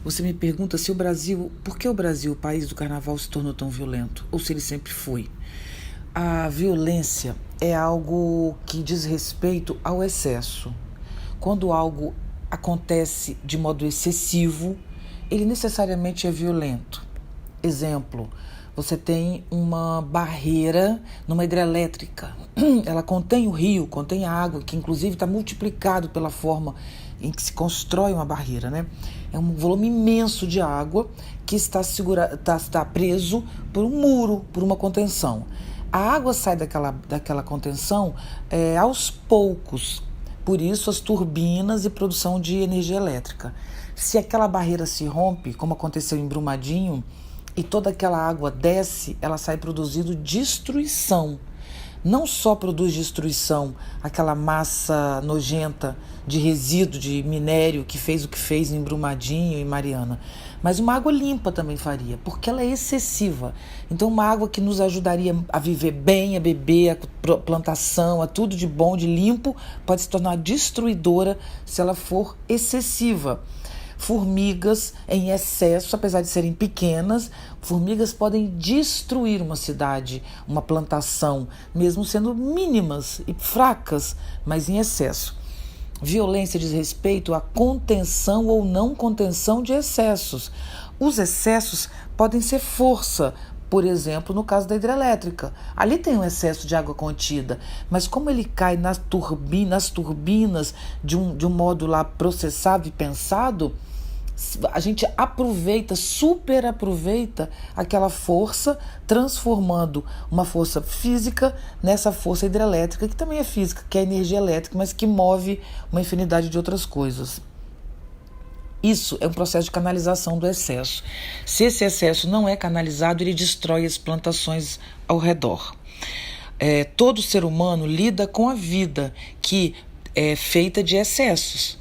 Você me pergunta se o Brasil, por que o Brasil, o país do carnaval, se tornou tão violento? Ou se ele sempre foi? A violência é algo que diz respeito ao excesso. Quando algo acontece de modo excessivo, ele necessariamente é violento. Exemplo, você tem uma barreira numa hidrelétrica. Ela contém o rio, contém a água, que inclusive está multiplicado pela forma em que se constrói uma barreira, né? É um volume imenso de água que está preso por um muro, por uma contenção. A água sai daquela contenção aos poucos, por isso as turbinas e produção de energia elétrica. Se aquela barreira se rompe, como aconteceu em Brumadinho, e toda aquela água desce, ela sai produzindo destruição. Não só produz destruição, aquela massa nojenta de resíduo, de minério que fez o que fez em Brumadinho e Mariana, mas uma água limpa também faria, porque ela é excessiva. Então uma água que nos ajudaria a viver bem, a beber, a plantação, a tudo de bom, de limpo, pode se tornar destruidora se ela for excessiva. Formigas em excesso, apesar de serem pequenas, formigas podem destruir uma cidade, uma plantação, mesmo sendo mínimas e fracas, mas em excesso. Violência diz respeito à contenção ou não contenção de excessos. Os excessos podem ser força, por exemplo, no caso da hidrelétrica. Ali tem um excesso de água contida, mas como ele cai nas turbinas de um modo lá processado e pensado, a gente super aproveita aquela força, transformando uma força física nessa força hidrelétrica, que também é física, que é energia elétrica, mas que move uma infinidade de outras coisas. Isso é um processo de canalização do excesso. Se esse excesso não é canalizado, ele destrói as plantações ao redor. Todo ser humano lida com a vida, que é feita de excessos.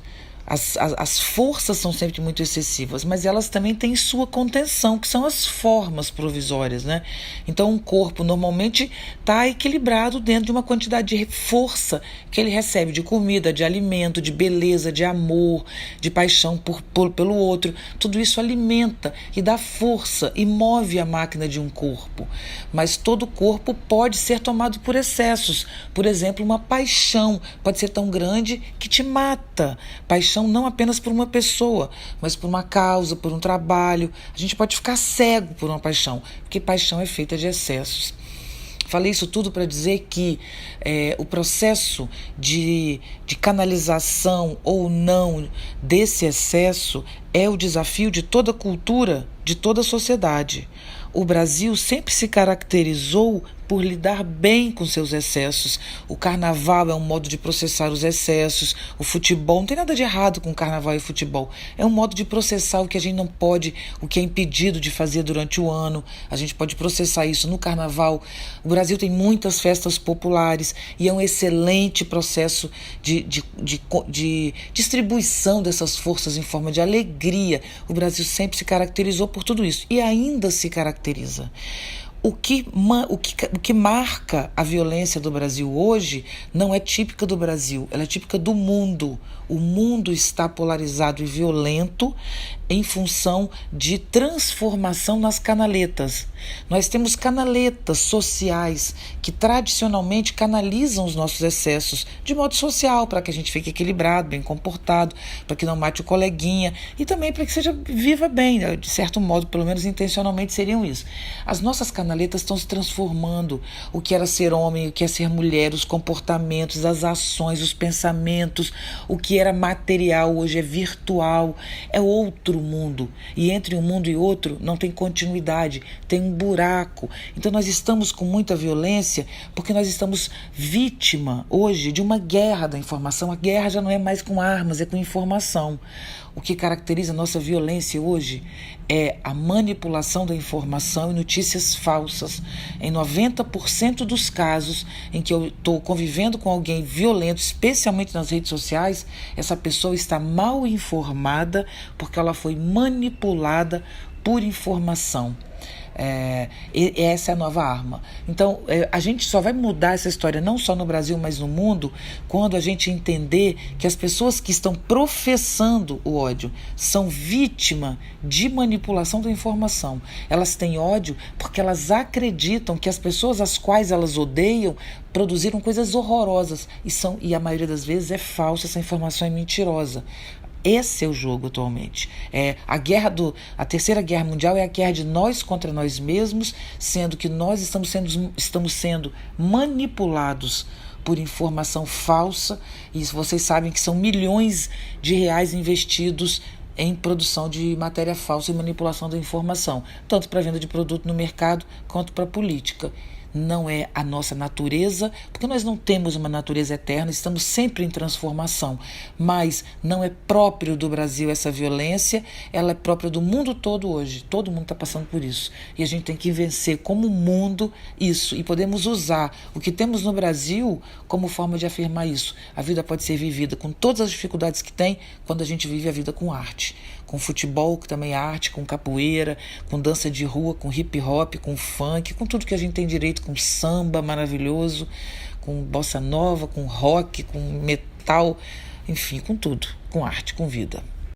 As forças são sempre muito excessivas, mas elas também têm sua contenção, que são as formas provisórias, né? Então, um corpo normalmente está equilibrado dentro de uma quantidade de força que ele recebe de comida, de alimento, de beleza, de amor, de paixão pelo outro. Tudo isso alimenta e dá força e move a máquina de um corpo. Mas todo corpo pode ser tomado por excessos. Por exemplo, uma paixão pode ser tão grande que te mata. Paixão não apenas por uma pessoa, mas por uma causa, por um trabalho. A gente pode ficar cego por uma paixão, porque paixão é feita de excessos. Falei isso tudo para dizer que o processo de canalização ou não desse excesso é o desafio de toda cultura, de toda sociedade. O Brasil sempre se caracterizou por lidar bem com seus excessos. O carnaval é um modo de processar os excessos. O futebol, não tem nada de errado com carnaval e futebol. É um modo de processar o que a gente não pode, o que é impedido de fazer durante o ano. A gente pode processar isso no carnaval. O Brasil tem muitas festas populares e é um excelente processo de distribuição dessas forças em forma de alegria. O Brasil sempre se caracterizou por tudo isso e ainda se caracteriza. O que marca a violência do Brasil hoje não é típica do Brasil, ela é típica do mundo. O mundo está polarizado e violento em função de transformação nas canaletas. Nós temos canaletas sociais que tradicionalmente canalizam os nossos excessos de modo social, para que a gente fique equilibrado, bem comportado, para que não mate o coleguinha e também para que viva bem, de certo modo, pelo menos intencionalmente seriam isso. As nossas canaletas estão se transformando. O que era ser homem, o que é ser mulher, os comportamentos, as ações, os pensamentos, o que era material hoje é virtual, é outro mundo. E entre um mundo e outro não tem continuidade, tem um buraco. Então nós estamos com muita violência porque nós estamos vítima hoje de uma guerra da informação. A guerra já não é mais com armas, é com informação. O que caracteriza a nossa violência hoje é a manipulação da informação e notícias falsas. Em 90% dos casos em que eu estou convivendo com alguém violento, especialmente nas redes sociais, essa pessoa está mal informada porque ela foi manipulada por informação. E essa é a nova arma. Então, a gente só vai mudar essa história, não só no Brasil, mas no mundo, quando a gente entender que as pessoas que estão professando o ódio são vítimas de manipulação da informação. Elas têm ódio porque elas acreditam que as pessoas às quais elas odeiam produziram coisas horrorosas. E a maioria das vezes é falsa, essa informação é mentirosa. Esse é o jogo atualmente. A Terceira Guerra Mundial é a guerra de nós contra nós mesmos, sendo que nós estamos sendo manipulados por informação falsa, e vocês sabem que são milhões de reais investidos em produção de matéria falsa e manipulação da informação, tanto para venda de produto no mercado quanto para política. Não é a nossa natureza, porque nós não temos uma natureza eterna, estamos sempre em transformação, mas não é próprio do Brasil essa violência, ela é própria do mundo todo hoje, todo mundo está passando por isso, e a gente tem que vencer como mundo isso, e podemos usar o que temos no Brasil como forma de afirmar isso. A vida pode ser vivida com todas as dificuldades que tem, quando a gente vive a vida com arte, com futebol, que também é arte, com capoeira, com dança de rua, com hip hop, com funk, com tudo que a gente tem direito, com samba maravilhoso, com bossa nova, com rock, com metal, enfim, com tudo, com arte, com vida.